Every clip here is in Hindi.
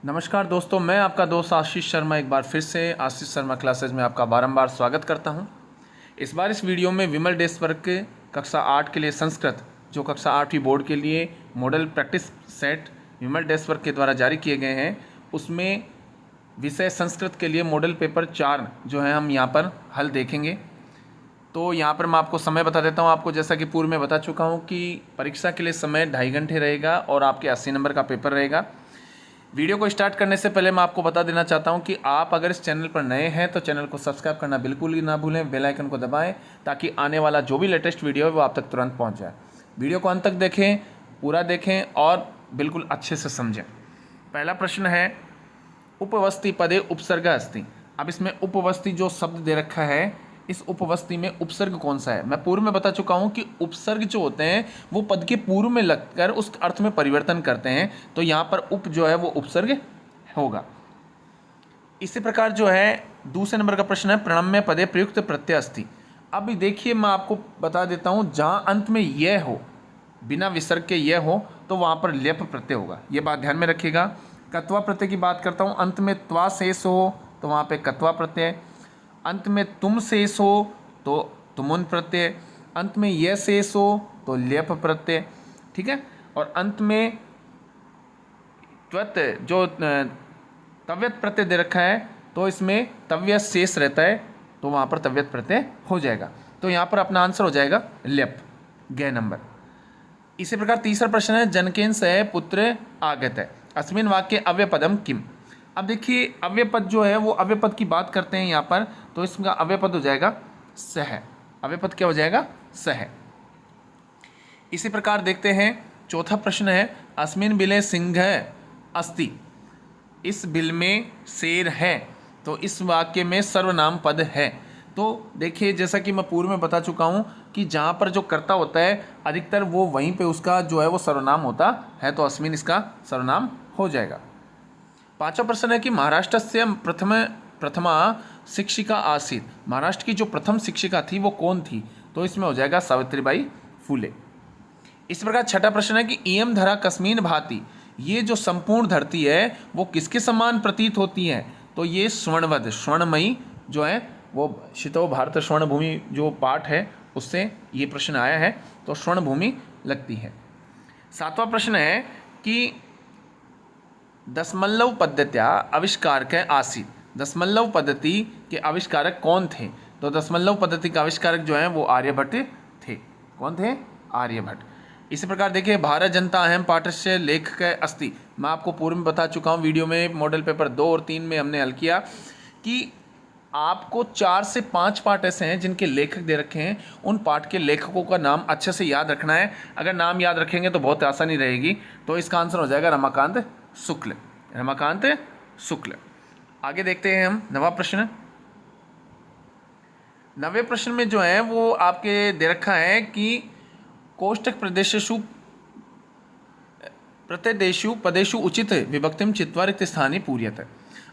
नमस्कार दोस्तों, मैं आपका दोस्त आशीष शर्मा एक बार फिर से आशीष शर्मा क्लासेज में आपका बारंबार स्वागत करता हूं। इस बार इस वीडियो में विमल डेस्कवर्क के कक्षा 8 के लिए संस्कृत, जो कक्षा 8वीं बोर्ड के लिए मॉडल प्रैक्टिस सेट विमल डेस्कवर्क के द्वारा जारी किए गए हैं, उसमें विषय संस्कृत के लिए मॉडल पेपर 4 जो है हम यहाँ पर हल देखेंगे। तो यहाँ पर मैं आपको समय बता देता हूँ। आपको जैसा कि पूर्व में बता चुका हूँ कि परीक्षा के लिए समय 2.5 घंटे रहेगा और आपके 80 नंबर का पेपर रहेगा। वीडियो को स्टार्ट करने से पहले मैं आपको बता देना चाहता हूं कि आप अगर इस चैनल पर नए हैं तो चैनल को सब्सक्राइब करना बिल्कुल ही ना भूलें, बेल आइकन को दबाएं ताकि आने वाला जो भी लेटेस्ट वीडियो है वो आप तक तुरंत पहुंच जाए। वीडियो को अंत तक देखें, पूरा देखें और बिल्कुल अच्छे से समझें। पहला प्रश्न है, उपवस्थि पदे उपसर्ग अस्ति। अब इसमें उपवस्थि जो शब्द दे रखा है, इस उपवस्थि में उपसर्ग कौन सा है। मैं पूर्व में बता चुका हूं कि उपसर्ग जो होते हैं वो पद के पूर्व में लगकर उस अर्थ में परिवर्तन करते हैं, तो यहाँ पर उप जो है वो उपसर्ग होगा। इसी प्रकार जो है दूसरे नंबर का प्रश्न है, प्रणम्य पदे प्रयुक्त प्रत्यय अस्ति। अब देखिए मैं आपको बता देता हूँ, जहाँ अंत में यह हो, बिना विसर्ग के यह हो, तो वहाँ पर लेप प्रत्यय होगा। ये बात ध्यान में रखिएगा। कत्वा प्रत्यय की बात करता हूँ, अंत में त्वा शेष हो तो वहाँ पे कत्वा प्रत्यय, अंत में तुम शेष हो तो तुमुन प्रत्यय, अंत में यह शेष हो तो लेप प्रत्यय, ठीक है। और अंत में त्वत जो तव्यत प्रत्यय दे रखा है तो इसमें तव्य शेष रहता है, तो वहाँ पर तव्यत प्रत्यय हो जाएगा। तो यहाँ पर अपना आंसर हो जाएगा लेप, ग नंबर। इसी प्रकार तीसरा प्रश्न है, जनकेन सह पुत्र आगत है, अस्मिन वाक्य अव्यपदम किम। अब देखिए अव्यपद जो है वो अव्यपद की बात करते हैं यहाँ पर, तो इसका अव्यपद हो जाएगा सह। अव्यपद क्या हो जाएगा? सह। इसी प्रकार देखते हैं चौथा प्रश्न है, अस्मिन बिले सिंह अस्ति। इस बिल में शेर है, तो इस वाक्य में सर्वनाम पद है। तो देखिए जैसा कि मैं पूर्व में बता चुका हूँ कि जहाँ पर जो कर्ता होता है अधिकतर वो वहीं पे उसका जो है वो सर्वनाम होता है, तो अस्मिन इसका सर्वनाम हो जाएगा। पांचवा प्रश्न है कि महाराष्ट्र से प्रथमा शिक्षिका आसीत। महाराष्ट्र की जो प्रथम शिक्षिका थी वो कौन थी? तो इसमें हो जाएगा सावित्रीबाई फूले। इस प्रकार छठा प्रश्न है कि इयम धरा कस्मीन भांति। ये जो संपूर्ण धरती है वो किसके समान प्रतीत होती है? तो ये स्वर्णवद, स्वर्णमयी जो है वो शितो भारत स्वर्ण भूमि जो पाठ है उससे ये प्रश्न आया है, तो स्वर्ण भूमि लगती है। सातवां प्रश्न है कि दशमलव पद्धत्या आविष्कारक आसीत। दशमलव पद्धति के आविष्कारक कौन थे? तो दशमलव पद्धति का आविष्कारक जो है वो आर्यभट्ट थे। कौन थे? आर्यभट्ट। इसी प्रकार देखिए, भारत जनता अहम पाठस्य लेखक अस्ति। मैं आपको पूर्व में बता चुका हूँ, वीडियो में मॉडल पेपर 2 और 3 में हमने हल किया कि आपको 4 से 5 पाठ ऐसे हैं जिनके लेखक दे रखे हैं, उन पाठ के लेखकों का नाम अच्छे से याद रखना है। अगर नाम याद रखेंगे तो बहुत आसानी रहेगी। तो इसका आंसर हो जाएगा रमाकांत शुक्ल, रमाकांत शुक्ल। आगे देखते हैं हम नवा प्रश्न। नवे प्रश्न में जो है वो आपके दे रखा है कि कोष्टक प्रदेशेषु प्रत्यदेशु पदेशु उचित विभक्तिम चित्वा रिक्त स्थानीय पूर्यत।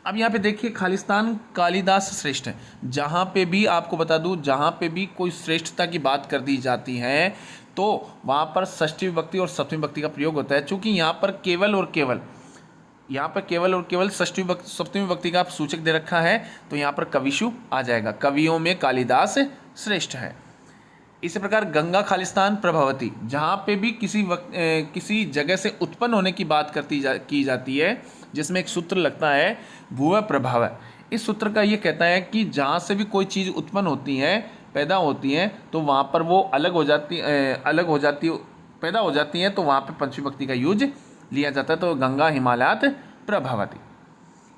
अब यहाँ पे देखिए खालिस्तान कालिदास श्रेष्ठ है। जहाँ पे भी आपको बता दूँ, जहाँ पे भी कोई श्रेष्ठता की बात कर दी जाती है तो वहाँ पर षष्ठी विभक्ति और सप्तमी विभक्ति का प्रयोग होता है। चूँकि यहाँ पर केवल और केवल षष्ठी विभक्ति सप्तमी विभक्ति का सूचक दे रखा है, तो यहाँ पर कविशु आ जाएगा। कवियों में कालिदास श्रेष्ठ है। इसी प्रकार गंगा खालिस्तान प्रभवती, जहाँ पे भी किसी जगह से उत्पन्न होने की बात की जाती है, जिसमें एक सूत्र लगता है भूव प्रभाव। इस सूत्र का ये कहता है कि जहाँ से भी कोई चीज़ उत्पन्न होती है, पैदा होती है, तो वहाँ पर वो पैदा हो जाती है, तो वहाँ पे पंचमी विभक्ति का यूज लिया जाता है। तो गंगा हिमालयात प्रभवती।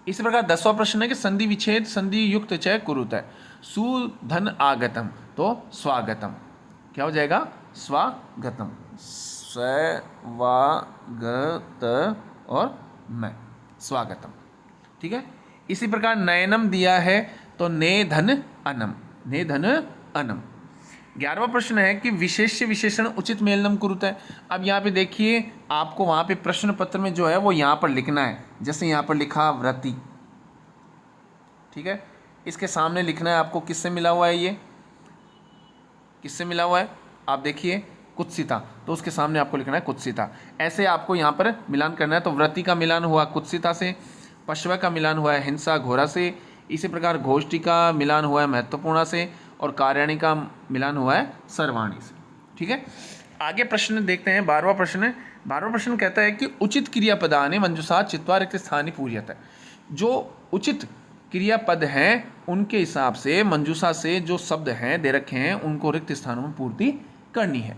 इस प्रकार 10वां प्रश्न है कि संधि विच्छेद संधि युक्त च कुरुत है। सुधन आगतम, तो स्वागतम क्या हो जाएगा? स्वागतम। स्वागत और मैं, स्वागतम, ठीक है। इसी प्रकार नयनम दिया है तो ने धन अनम, ने धन अनम। 11वां प्रश्न है कि विशेष्य विशेषण उचित मेलनम कुरुत है। अब यहाँ पे देखिए आपको वहाँ पे प्रश्न पत्र में जो है वो यहाँ पर लिखना है। जैसे यहाँ पर लिखा व्रति, ठीक है, इसके सामने लिखना है आपको किससे मिला हुआ है, ये किससे मिला हुआ है? आप देखिए कुत्सिता, तो उसके सामने आपको लिखना है कुत्सिता। ऐसे आपको यहाँ पर मिलान करना है। तो व्रति का मिलान हुआ कुत्सिता से, पश्व का मिलान हुआ है हिंसा घोरा से, इसी प्रकार गोष्ठी का मिलान हुआ है महत्वपूर्ण से, और कार्याणी का मिलान हुआ है सर्वाणी से। ठीक है, आगे प्रश्न देखते हैं। 12वां प्रश्न कहता है कि उचित क्रियापदानि मंजूषा चित्वा रिक्त स्थानि पूर्यते। जो उचित क्रियापद हैं उनके हिसाब से मंजूषा से जो शब्द हैं दे रखे हैं उनको रिक्त स्थानों में पूर्ति करनी है।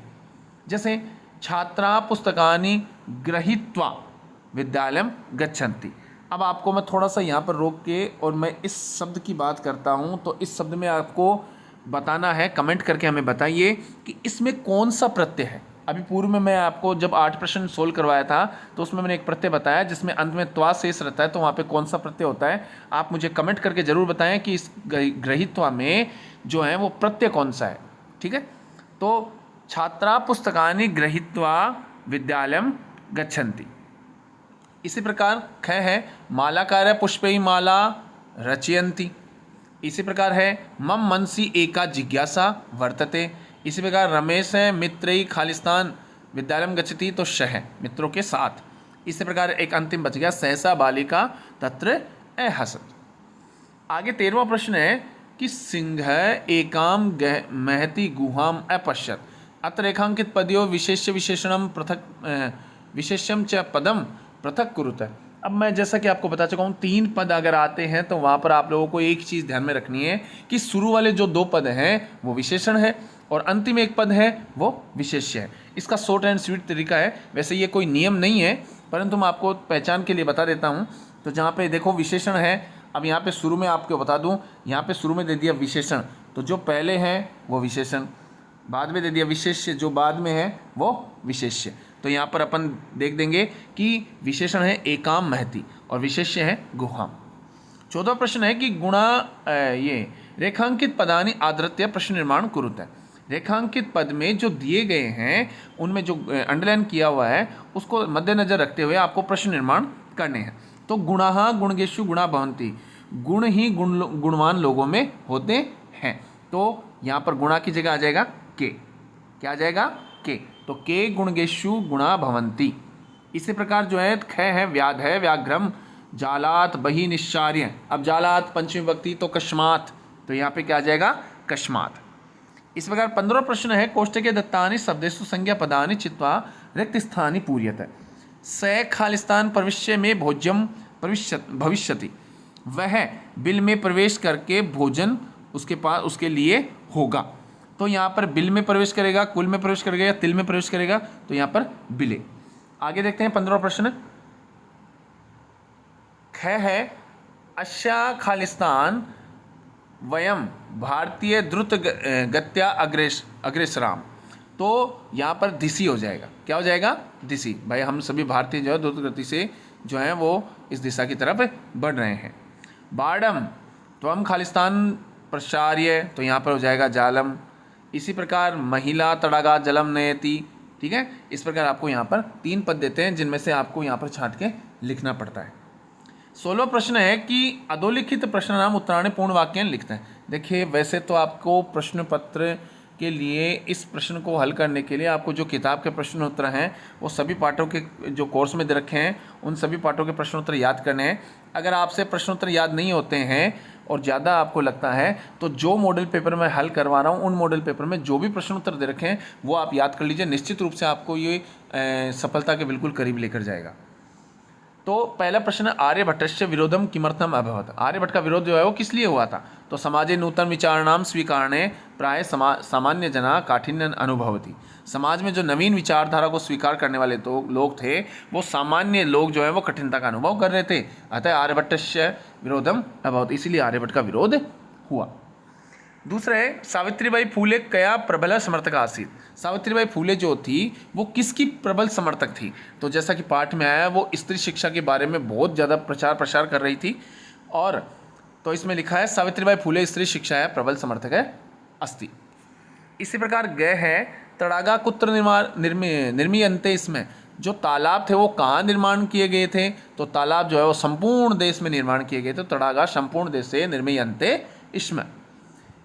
जैसे छात्रा पुस्तकानि गृहीत्वा विद्यालयम गच्छन्ति। अब आपको मैं थोड़ा सा यहाँ पर रोक के और मैं इस शब्द की बात करता हूँ, तो इस शब्द में आपको बताना है, कमेंट करके हमें बताइए कि इसमें कौन सा प्रत्यय है। अभी पूर्व में मैं आपको जब 8 प्रश्न सोल्व करवाया था तो उसमें मैंने एक प्रत्यय बताया जिसमें अंत में त्वा शेष रहता है, तो वहाँ पे कौन सा प्रत्यय होता है। आप मुझे कमेंट करके ज़रूर बताएं कि इस गृहीत्वा में जो है वो प्रत्यय कौन सा है। ठीक है, तो छात्रा पुस्तकानि गृहीत्वा विद्यालयम गच्छन्ति। इसी प्रकार ख है मालाकार पुष्पै माला रचयन्ति। इसी प्रकार है मम मनसि एका जिज्ञासा वर्तते। इसी प्रकार रमेश है मित्रई खालिस्तान विद्यालयम गच्छति, तो श है मित्रों के साथ। इसी प्रकार एक अंतिम बच गया सहसा बालिका तत्र अहसत। आगे 13वां प्रश्न है कि सिंह एकाम महति गुहाम अपश्यत। अत्र रेखांकित पदयो विशेष्य विशेषणम पृथक विशेष्यम च पदम पृथक कुरुत। अब मैं जैसा कि आपको बता चुका हूँ 3 पद अगर आते हैं तो वहाँ पर आप लोगों को एक चीज़ ध्यान में रखनी है कि शुरू वाले जो 2 पद हैं वो विशेषण है और अंतिम एक पद है वो विशेष्य है। इसका शॉर्ट एंड स्वीट तरीका है। वैसे ये कोई नियम नहीं है परंतु मैं आपको पहचान के लिए बता देता हूँ। तो जहाँ पे देखो विशेषण है, अब यहाँ पे शुरू में आपको बता दूँ, यहाँ पे शुरू में दे दिया विशेषण, तो जो पहले है वो विशेषण, बाद में दे दिया विशेष्य, जो बाद में है वो विशेष्य। तो यहाँ पर अपन देख देंगे कि विशेषण है एकाम महति और विशेष्य है गुहाम। 14वां प्रश्न है कि गुणा ये रेखांकित पदानि आदृत्य प्रश्न निर्माण कुरुत है। रेखांकित पद में जो दिए गए हैं उनमें जो अंडरलाइन किया हुआ है उसको मद्देनजर रखते हुए आपको प्रश्न निर्माण करने हैं। तो गुणाः गुणगेषु गुणा भवन्ति। गुण ही गुणवान लोगों में होते हैं। तो यहाँ पर गुणा की जगह आ जाएगा के। क्या आ जाएगा? के। तो के गुणगेषु गुणा भवन्ति। इसी प्रकार जो है ख है व्याध है व्याघ्रम जालात बहि निश्चार्य। अब जालात पंचमी विभक्ति तो कस्मात्, तो यहाँ पे क्या आ जाएगा? कस्मात्। इस प्रकार 15वां प्रश्न है कोष्टके दत्तानि शब्देषु संज्ञा पदानि चित्वा रिक्त स्थानि पूर्यते। स खालिस्तान प्रविश्य में भोज्यम भविष्यति। वह बिल में प्रवेश करके भोजन उसके पास उसके लिए होगा। तो यहाँ पर बिल में प्रवेश करेगा, कुल में प्रवेश करेगा या तिल में प्रवेश करेगा, तो यहाँ पर बिले। आगे देखते हैं 15वां प्रश्न। ख है अश्या खालिस्तान वयम भारतीय द्रुत गत्या अग्रेसराम। तो यहाँ पर दिशी हो जाएगा। क्या हो जाएगा? दिशी। भाई हम सभी भारतीय जो है द्रुत गति से जो है वो इस दिशा की तरफ बढ़ रहे हैं। बाडम त्वम खालिस्तान प्रसार्य, तो यहाँ पर हो जाएगा जालम। इसी प्रकार महिला तड़ागा जलम नयति। ठीक है, इस प्रकार आपको यहाँ पर 3 पद देते हैं जिनमें से आपको यहाँ पर छांट के लिखना पड़ता है। 16वां प्रश्न है कि अधोलिखित प्रश्न नाम उत्तरायण पूर्ण वाक्य लिखते हैं। देखिए वैसे तो आपको प्रश्न पत्र के लिए इस प्रश्न को हल करने के लिए आपको जो किताब के प्रश्न उत्तर हैं वो सभी पाठों के जो कोर्स में दे रखे हैं उन सभी पाठों के प्रश्न उत्तर याद करने हैं। अगर आपसे प्रश्न उत्तर याद नहीं होते हैं और ज़्यादा आपको लगता है तो जो मॉडल पेपर में हल करवा रहा हूँ उन मॉडल पेपर में जो भी प्रश्न उत्तर दे रखे हैं वो आप याद कर लीजिए। निश्चित रूप से आपको ये सफलता के बिल्कुल करीब लेकर जाएगा। तो पहला प्रश्न, आर्यभट्टस्य विरोधम किमर्थम अभवत। आर्यभट्ट का विरोध जो है वो किस लिए हुआ था? तो समाजे नूतन विचारणाम स्वीकारणे प्राय सामान्य जना काठिन्य अनुभवती। समाज में जो नवीन विचारधारा को स्वीकार करने वाले तो लोग थे वो सामान्य लोग जो है वो कठिनता का अनुभव कर रहे थे। अतः आर्यभट्टस्य विरोधम अभवत, इसीलिए आर्यभट्ट का विरोध हुआ। दूसरा है सावित्रीबाई फूले कया प्रबल समर्थक आसीत। सावित्रीबाई फूले जो थी वो किसकी प्रबल समर्थक थी? तो जैसा कि पाठ में आया वो स्त्री शिक्षा के बारे में बहुत ज़्यादा प्रचार कर रही थी। और तो इसमें लिखा है सावित्रीबाई फूले स्त्री शिक्षा है प्रबल समर्थक है अस्ति। इसी प्रकार ग है तड़ागा कुत्र निर्मीयन्ते। इसमें जो तालाब थे वो कहाँ निर्माण किए गए थे? तो तालाब जो है वो संपूर्ण देश में निर्माण किए गए थे। तड़ागा संपूर्ण देश से निर्मीयन्ते इसमें।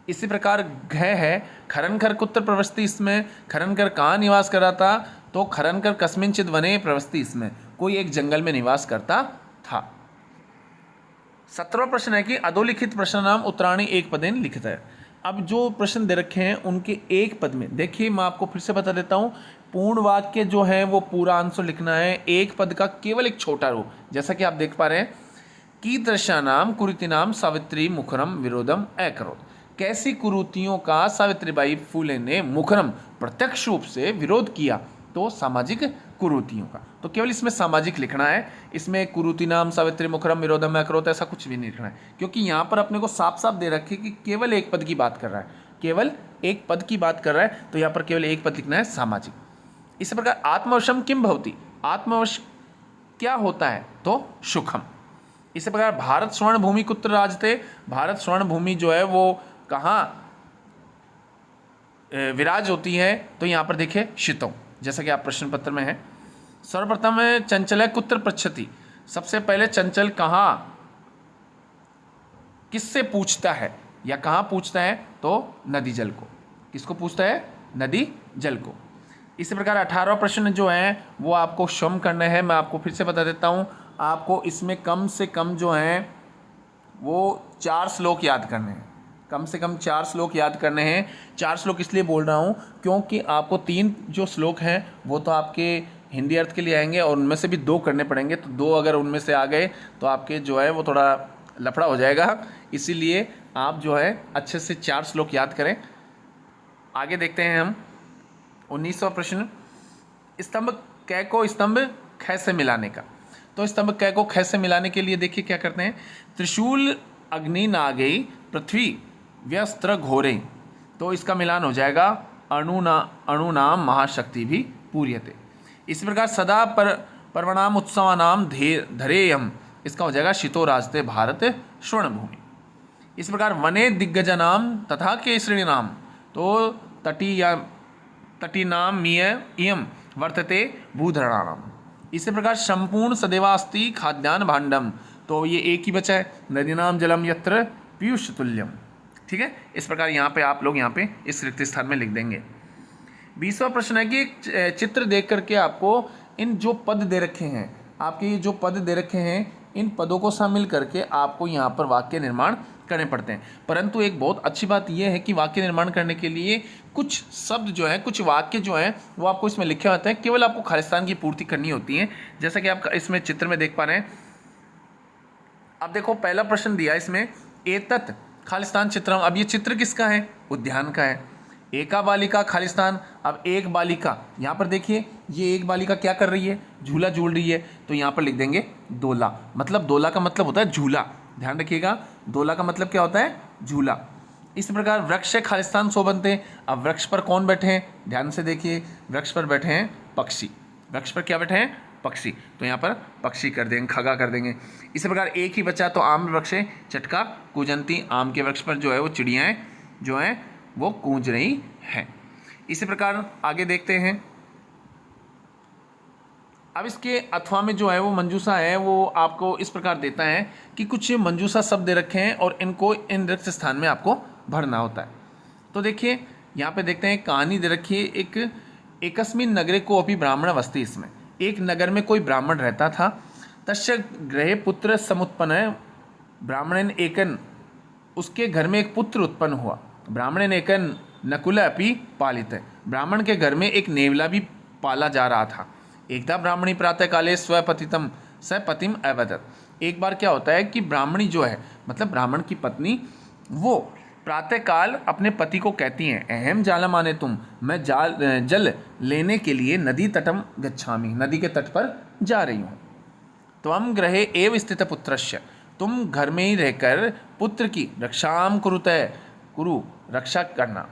इसी प्रकार घ है खरनकर कुत्र प्रवस्ति। इसमें खरनकर कहाँ निवास कर रहा था? तो खरनकर कस्मिंचित वने प्रवस्ति। इसमें कोई एक जंगल में निवास करता था। 17वां प्रश्न है कि अधोलिखित प्रश्न नाम उत्तराणी एक पदेन लिखित है। अब जो प्रश्न दे रखे हैं उनके एक पद में देखिए, मैं आपको फिर से बता देता हूँ, पूर्ण वाक्य जो है वो पूरा आंसर लिखना है, एक पद का केवल एक छोटा रूप। जैसा कि आप देख पा रहे हैं, कीदृशानाम कुरीतिनाम सावित्री मुखरम विरोधम अकरोत्, कैसी कुरीतियों का सावित्रीबाई फूले ने मुखरम प्रत्यक्ष रूप से विरोध किया, तो सामाजिक कुरीतियों का। तो केवल इसमें सामाजिक लिखना है, इसमें कुरीतिनाम सावित्री मुखरम विरोधम अकरोत् ऐसा कुछ भी नहीं लिखना है, क्योंकि यहाँ पर अपने को साफ साफ दे रखे कि केवल एक पद की बात कर रहा है, केवल एक पद की बात कर रहा है, तो यहाँ पर केवल एक पद लिखना है, सामाजिक। इसी प्रकार आत्मवशम किम भवति, आत्मवश क्या होता है, तो सुखम। इसी प्रकार भारत स्वर्ण भूमि कुत्र राजते, भारत स्वर्ण भूमि जो है वो कहाँ विराज होती है, तो यहाँ पर देखिए शितों, जैसा कि आप प्रश्न पत्र में है। सर्वप्रथम चंचल कुत्र पृच्छति, सबसे पहले चंचल कहाँ किससे पूछता है या कहाँ पूछता है, तो नदी जल को। किसको पूछता है, नदी जल को। इसी प्रकार 18वां प्रश्न जो है वो आपको स्वयं करना है। मैं आपको फिर से बता देता हूँ, आपको इसमें कम से कम जो है वो 4 श्लोक याद करने हैं, कम से कम 4 श्लोक याद करने हैं। 4 श्लोक इसलिए बोल रहा हूँ क्योंकि आपको 3 जो श्लोक हैं वो तो आपके हिंदी अर्थ के लिए आएंगे और उनमें से भी 2 करने पड़ेंगे, तो 2 अगर उनमें से आ गए तो आपके जो है वो थोड़ा लफड़ा हो जाएगा, इसीलिए आप जो है अच्छे से 4 श्लोक याद करें। आगे देखते हैं हम 19वां प्रश्न, स्तंभ कै को स्तंभ ख से मिलाने का। तो स्तंभ कै को ख से मिलाने के लिए देखिए क्या करते हैं, त्रिशूल अग्नि नागई पृथ्वी व्यस्त्र घोरे, तो इसका मिलान हो जाएगा अणुनाम महाशक्ति भी पूर्यते। इसी प्रकार सदा पर्वणाम उत्सवानाम धरेयम, इसका हो जाएगा शितो राजते भारत स्वर्ण भूमि। इस प्रकार वने दिग्गजनाम तथा केसरी नाम, तो तटीनाम मिय इयम वर्तते भूधराणाम। इसी प्रकार संपूर्ण सदैवास्ति खाद्यान्न भांडम, तो ये एक ही बचा है, नदीनाम जलम यत्र पीयूष तुल्यम। ठीक है, इस प्रकार यहाँ पे आप लोग यहाँ पे इस रिक्त स्थान में लिख देंगे। 20वां प्रश्न है कि एक चित्र देख करके आपको इन जो पद दे रखे हैं, आपके ये जो पद दे रखे हैं, इन पदों को शामिल करके आपको यहाँ पर वाक्य निर्माण करने पड़ते हैं। परंतु एक बहुत अच्छी बात यह है कि वाक्य निर्माण करने के लिए कुछ शब्द जो है, कुछ वाक्य जो है वो आपको इसमें लिखे होते हैं, केवल आपको खालिस्तान की पूर्ति करनी होती है। जैसा कि आप इसमें चित्र में देख पा रहे हैं। अब देखो पहला प्रश्न दिया इसमें, एतत् खालिस्तान चित्रम। अब ये चित्र किसका है, उद्यान का है। एका बालिका खालिस्तान, अब एक बालिका, यहाँ पर देखिए ये एक बालिका क्या कर रही है, झूला झूल रही है, तो यहाँ पर लिख देंगे दोला। मतलब दोला का मतलब होता है झूला, ध्यान रखिएगा, दोला का मतलब क्या होता है, झूला। इस प्रकार वृक्ष खालिस्तान शोभन्ते, अब वृक्ष पर कौन बैठे हैं, ध्यान से देखिए, वृक्ष पर बैठे हैं पक्षी, वृक्ष पर क्या बैठे हैं, पक्षी, तो यहाँ पर पक्षी कर देंगे, खगा कर देंगे। इसी प्रकार एक ही बचा, तो आम वृक्ष चटका कूजंती, आम के वृक्ष पर जो है वो चिड़ियाँ जो हैं वो कूंज रही हैं। इसी प्रकार आगे देखते हैं। अब इसके अथवा में जो है वो मंजूषा है, वो आपको इस प्रकार देता है कि कुछ मंजूषा शब्द दे रखे हैं और इनको इन रिक्त स्थान में आपको भरना होता है। तो देखिए यहाँ पे देखते हैं, कहानी दे रखी है, एकस्मिन नगरे को अपनी ब्राह्मण वस्ती, इसमें एक नगर में कोई ब्राह्मण रहता था। तस्य गृहे पुत्र समुत्पन्न, ब्राह्मणेन एकन, उसके घर में एक पुत्र उत्पन्न हुआ। ब्राह्मणेन एकन नकुल अपि पालित, ब्राह्मण के घर में एक नेवला भी पाला जा रहा था। एकदा ब्राह्मणी प्रातः काले स्वपतितम सपतिम अवदत, एक बार क्या होता है कि ब्राह्मणी जो है, मतलब ब्राह्मण की पत्नी, वो प्रातःकाल अपने पति को कहती हैं, अहम जालम आने तुम, मैं जल लेने के लिए नदी तटम गच्छामि, नदी के तट पर जा रही हूँ। त्वं गृहे एव स्थित पुत्रस्य, तुम घर में ही रहकर पुत्र की रक्षाम कुरु, रक्षा करना।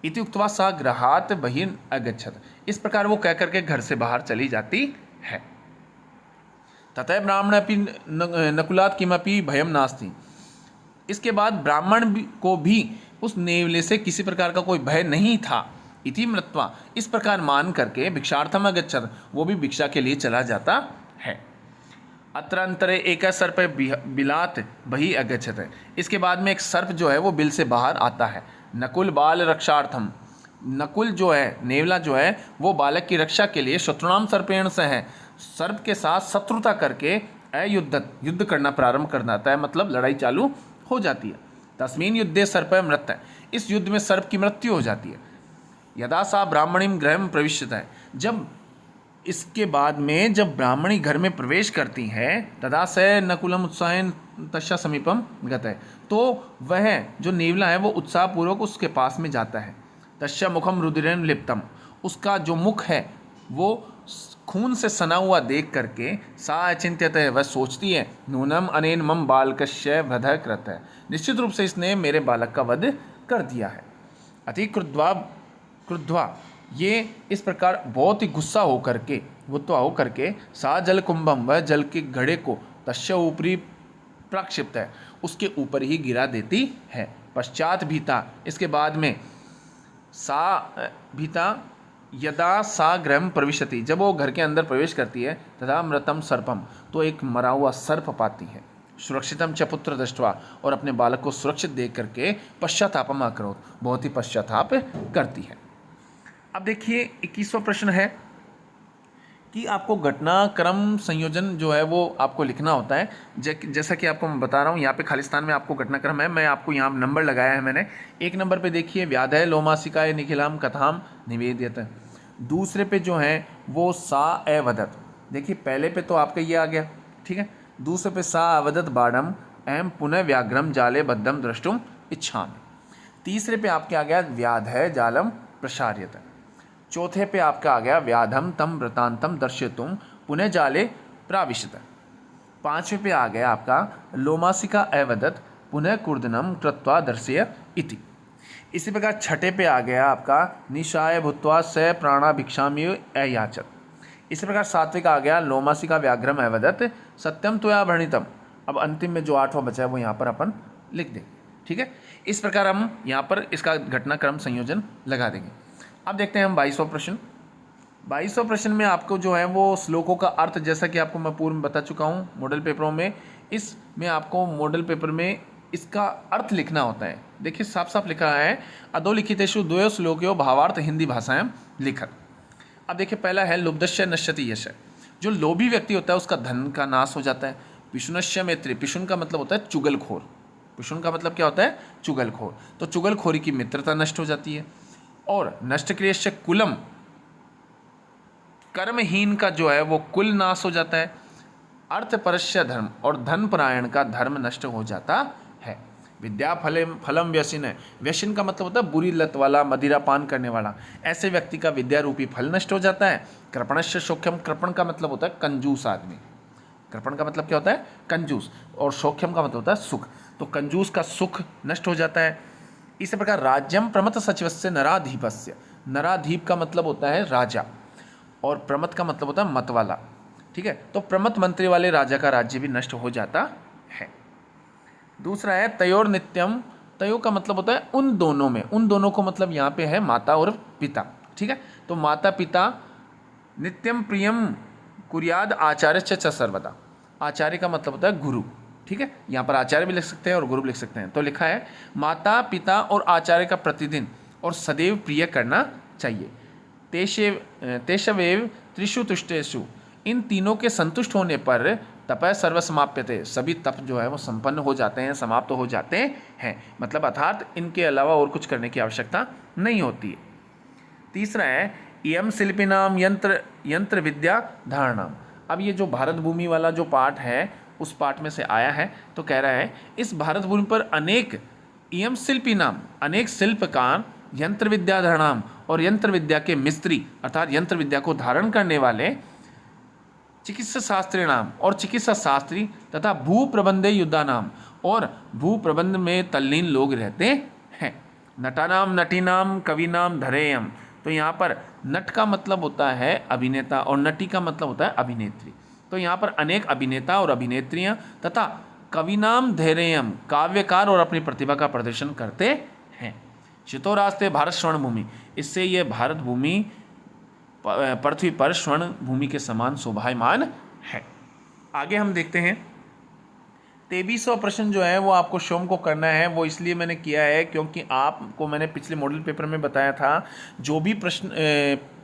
इति उक्त्वा सा गृहात् बहिर् अगच्छत, इस प्रकार वो कह करके घर से बाहर चली जाती है। ततः ब्राह्मण अपि नकुलात् किमपि भयम नास्ति, इसके बाद ब्राह्मण को भी उस नेवले से किसी प्रकार का कोई भय नहीं था। इति मृत्वा, इस प्रकार मान करके भिक्षार्थम अगच्छत, वो भी भिक्षा के लिए चला जाता है। अत्र अंतरे एक सर्प बिलात बहि अगच्छत, इसके बाद में एक सर्प जो है वो बिल से बाहर आता है। नकुल बाल रक्षार्थम, नकुल जो है, नेवला जो है, वो बालक की रक्षा के लिए शत्रुनाम सर्पेण से है, सर्प के साथ शत्रुता करके अयुद्धत, युद्ध करना प्रारंभ कर देता है, मतलब लड़ाई चालू हो जाती है। तस्मीन युद्धे सर्प मृत्यु, इस युद्ध में सर्प की मृत्यु हो जाती है। यदा सा ब्राह्मणीम गृहम प्रविश्यत है, जब इसके बाद में जब ब्राह्मणी घर में प्रवेश करती हैं, तदा से नकुलम उत्साहन तस्या समीपम गत है, तो वह जो नेवला है वो उत्साहपूर्वक उसके पास में जाता है। तस्या मुखम रुधिरेण लिप्तम, उसका जो मुख है वो खून से सना हुआ देख करके सा अचिंत्यत है, वह सोचती है, नूनम अनेन मम बालकस्य वध कृत है, निश्चित रूप से इसने मेरे बालक का वध कर दिया है। अति क्रुद्ध्वा, ये इस प्रकार बहुत ही गुस्सा होकर के सा जल कुंभम, वह जल के घड़े को तस्य ऊपरी प्रक्षिप्त है, उसके ऊपर ही गिरा देती है। पश्चात भीता, इसके बाद में सा भीता यदा सा गृहम प्रविशति, जब वो घर के अंदर प्रवेश करती है, तथा मृतम सर्पम, तो एक मरा हुआ सर्प पाती है। सुरक्षितम च पुत्र दृष्ट्वा, और अपने बालक को सुरक्षित देख करके पश्चातापम अकरोत्, बहुत ही पश्चाताप करती है। अब देखिए 21वां प्रश्न है कि आपको घटनाक्रम संयोजन जो है वो आपको लिखना होता है। जैसा कि आपको मैं बता रहा हूँ, यहाँ पे खालिस्तान में आपको घटनाक्रम है, मैं आपको यहाँ नंबर लगाया है मैंने। 1 नंबर पे देखिए व्याधय लोमासिकाय निखिलाम कथाम निवेदित, दूसरे पे जो है वो सा अवदत, देखिए पहले पे तो आपका ये आ गया, ठीक है, दूसरे पे सा अवदत बाढ़म एम पुनः व्याघ्रम जाले बद्धम द्रष्टुम इच्छामि, तीसरे पे आपके आ गया व्याधय जालम प्रसार्यत, चौथे पे आपका आ गया व्याधम तम वृतांतम दर्शयतुम पुनः जाले प्राविशत, पांचवें पे आ गया आपका लोमासिका अवदत पुनः कुर्दनम कृत्वा दर्शय इति। इसी प्रकार छठे पे आ गया आपका निशाय भूत्वा स प्राणाभिक्षामि अयाचत। इसी प्रकार सात्विक आ गया लोमासिका व्याघ्रम अवदत सत्यम त्वया भणितम। अब अंतिम में जो 8वां बचा है वो यहाँ पर अपन लिख देंगे, ठीक है। इस प्रकार हम यहाँ पर इसका घटनाक्रम संयोजन लगा देंगे। अब देखते हैं हम 22वां प्रश्न। 22वां प्रश्न में आपको जो है वो श्लोकों का अर्थ, जैसा कि आपको मैं पूर्व में बता चुका हूँ मॉडल पेपरों में, इसमें आपको मॉडल पेपर में इसका अर्थ लिखना होता है। देखिए साफ साफ लिखा है अधोलिखितेषु द्वयो श्लोकयो भावार्थ हिंदी भाषाएं लिखत। अब देखिए पहला है लुब्धस्य नश्यति यश, जो लोभी व्यक्ति होता है उसका धन का नाश हो जाता है। पिशुनस्य मैत्री, पिशुन का मतलब होता है चुगलखोर, पिशुन का मतलब क्या होता है चुगलखोर, तो चुगलखोरी की मित्रता नष्ट हो जाती है। और नष्ट क्रियश्च कुलम, कर्महीन का जो है वो कुल नाश हो जाता है। अर्थपरस्य धर्म, और धनपरायण का धर्म नष्ट हो जाता है। विद्या फलम व्यसिन है, व्यसन का मतलब होता है बुरी लत वाला, मदिरा पान करने वाला, ऐसे व्यक्ति का विद्या रूपी फल नष्ट हो जाता है। कृपणस्य सौख्यम, कृपण का मतलब होता है कंजूस आदमी, कृपण का मतलब क्या होता है कंजूस, और सौख्यम का मतलब होता है सुख, तो कंजूस का सुख नष्ट हो जाता है। इसी प्रकार राज्यम प्रमथ सचिवस्य नराधीपस्य, नराधीप का मतलब होता है राजा, और प्रमथ का मतलब होता है मत वाला, ठीक है, तो प्रमथ मंत्री वाले राजा का राज्य भी नष्ट हो जाता है। दूसरा है तयोर नित्यम, तयो का मतलब होता है उन दोनों में, उन दोनों को मतलब यहाँ पे है माता और पिता, ठीक है, तो माता पिता नित्यम प्रियम कुर्याद आचार्य च सर्वदा, आचार्य का मतलब होता है गुरु, ठीक है, यहाँ पर आचार्य भी लिख सकते हैं और गुरु भी लिख सकते हैं। तो लिखा है माता पिता और आचार्य का प्रतिदिन और सदैव प्रिय करना चाहिए। तेषवेव त्रिषु तुष्टेषु, इन तीनों के संतुष्ट होने पर तपः सर्वसमाप्यते, सभी तप जो है वो संपन्न हो जाते हैं, समाप्त तो हो जाते हैं, मतलब अर्थात इनके अलावा और कुछ करने की आवश्यकता नहीं होती है। तीसरा है इयम शिल्पिनाम यंत्र विद्या धारणाम। अब ये जो भारत भूमि वाला जो पाठ है उस पाठ में से आया है, तो कह रहा है इस भारत भूमि पर अनेक इयम शिल्पिनाम, अनेक शिल्पकार, यंत्र विद्या धारणाम, और यंत्र विद्या के मिस्त्री अर्थात यंत्र विद्या को धारण करने वाले, चिकित्सा शास्त्री नाम, और चिकित्सा शास्त्री तथा भू प्रबंधे युद्धा नाम, और भू प्रबंध में तल्लीन लोग रहते हैं। नटानाम नटीनाम कविनाम धरेयम, तो यहाँ पर नट का मतलब होता है अभिनेता और नटी का मतलब होता है अभिनेत्री, तो यहाँ पर अनेक अभिनेता और अभिनेत्रियाँ तथा कविनाम धैर्यम, काव्यकार और अपनी प्रतिभा का प्रदर्शन करते हैं। शितोरास्ते भारत स्वर्ण भूमि, इससे ये भारत भूमि पृथ्वी पर स्वर्ण भूमि के समान शोभायमान है। आगे हम देखते हैं 2300 प्रश्न जो है वो आपको शोम को करना है। वो इसलिए मैंने किया है क्योंकि आपको मैंने पिछले मॉडल पेपर में बताया था जो भी प्रश्न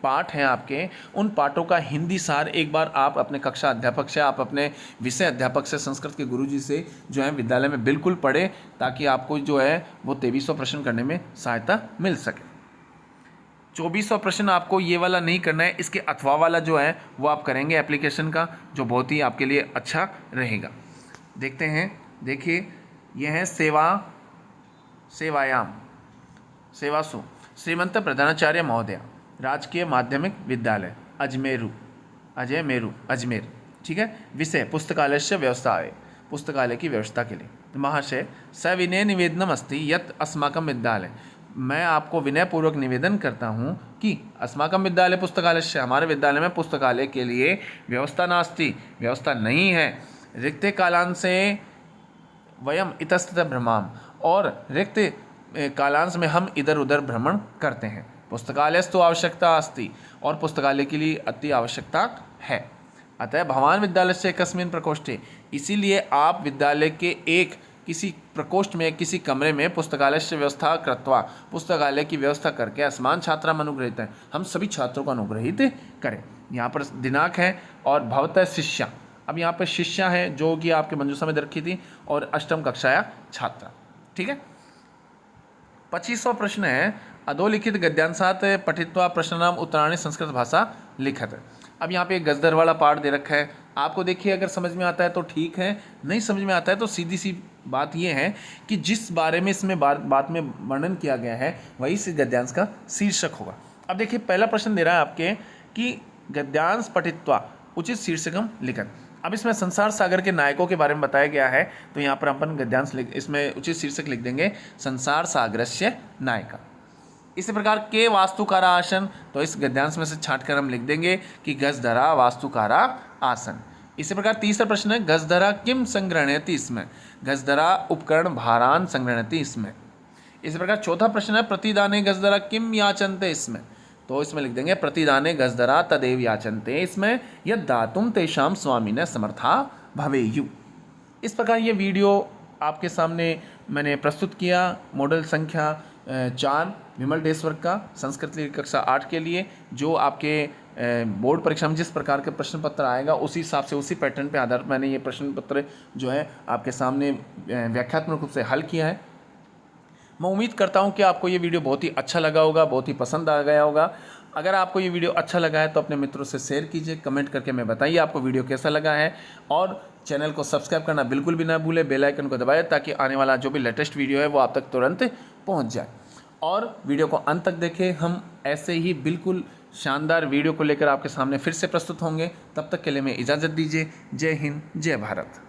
पाठ हैं आपके, उन पाठों का हिंदी सार एक बार आप अपने कक्षा अध्यापक से, आप अपने विषय अध्यापक से, संस्कृत के गुरुजी से जो है विद्यालय में बिल्कुल पढ़े, ताकि आपको जो है वो 2300 प्रश्न करने में सहायता मिल सके। 2400 प्रश्न आपको ये वाला नहीं करना है, इसके अथवा वाला जो है वो आप करेंगे एप्लीकेशन का, जो बहुत ही आपके लिए अच्छा रहेगा। देखते हैं, देखिए यह है सेवायाम सेवासु श्रीमंत प्रधानाचार्य महोदय, राजकीय माध्यमिक विद्यालय अजमेर। ठीक है। विषय पुस्तकालय से व्यवस्थाएं, पुस्तकालय की व्यवस्था के लिए। महाशय सविनय निवेदनम अस्ति यत् अस्माकं विद्यालय, मैं आपको विनयपूर्वक निवेदन करता हूँ कि अस्माकं विद्यालय पुस्तकालय से, हमारे विद्यालय में पुस्तकालय के लिए व्यवस्था नास्ति, व्यवस्था नहीं है। रिक्ते कालांश से वयम इतस्ततः भ्रमाम, और रिक्त कालांश में हम इधर उधर भ्रमण करते हैं। पुस्तकालयस्तु आवश्यकता अस्ति, और पुस्तकालय के लिए अति आवश्यकता है। अतः भवान विद्यालय से एकस्मिन् प्रकोष्ठे, इसीलिए आप विद्यालय के एक किसी प्रकोष्ठ में, किसी कमरे में पुस्तकालय से व्यवस्था कृत्वा, पुस्तकालय की व्यवस्था करके अस्मान छात्रा अनुग्रहित है, हम सभी छात्रों को अनुग्रहित करें। यहाँ पर दिनांक है और भवतः शिष्या, अब यहाँ पर शिष्या है जो कि आपके मंजूषा में रखी थी, और अष्टम कक्षाया छात्रा। ठीक है। 2500 प्रश्न है। अधोलिखित गद्यांशात पठित्वा प्रश्नानाम उत्तराणि संस्कृत भाषा लिखत। अब यहाँ पे एक गजदर वाला पार्ट दे रखा है, आपको देखिए अगर समझ में आता है तो ठीक है, नहीं समझ में आता है तो सीधी सी बात ये है कि जिस बारे में इसमें बात में वर्णन किया गया है वही इस गद्यांश का शीर्षक होगा। अब देखिए पहला प्रश्न दे रहा है आपके कि गद्यांश पठित्वा उचित शीर्षकम लिखत। अब इसमें संसार सागर के नायकों के बारे में बताया गया है, तो यहाँ पर अपन गद्यांश इसमें उचित शीर्षक लिख देंगे संसार सागरस्य नायिका। इसी प्रकार के वास्तुकारा आसन, तो इस गद्यांश में से छांटकर हम लिख देंगे कि गजधरा वास्तुकारा आसन। इसी प्रकार तीसरा प्रश्न है गजधरा किम संग्रहणयति, इसमें गजधरा उपकरण भारान संग्रहणयति इसमें। इसी प्रकार चौथा प्रश्न है प्रतिदाने गजधरा किम याचनते, इसमें तो इसमें लिख देंगे प्रतिदाने गजधरा तदेव याचनते, इसमें यद दातुम तेषाम स्वामिने समर्था भवेयु। इस प्रकार ये वीडियो आपके सामने मैंने प्रस्तुत किया मॉडल संख्या 4 विमल डेस्वर्क का संस्कृत की कक्षा 8 के लिए, जो आपके बोर्ड परीक्षा में जिस प्रकार के प्रश्न पत्र आएगा उसी हिसाब से, उसी पैटर्न पे आधारित मैंने ये प्रश्न पत्र जो है आपके सामने व्याख्यात्मक रूप से हल किया है। मैं उम्मीद करता हूँ कि आपको ये वीडियो बहुत ही अच्छा लगा होगा, बहुत ही पसंद आ गया होगा। अगर आपको ये वीडियो अच्छा लगा है तो अपने मित्रों से शेयर कीजिए, कमेंट करके मैं बताइए आपको वीडियो कैसा लगा है, और चैनल को सब्सक्राइब करना बिल्कुल भी ना भूलें, बेल आइकन को दबाएं ताकि आने वाला जो भी लेटेस्ट वीडियो है वो आप तक तुरंत पहुंच जाए। और वीडियो को अंत तक देखें, हम ऐसे ही बिल्कुल शानदार वीडियो को लेकर आपके सामने फिर से प्रस्तुत होंगे। तब तक के लिए मैं इजाज़त दीजिए। जय हिंद, जय भारत।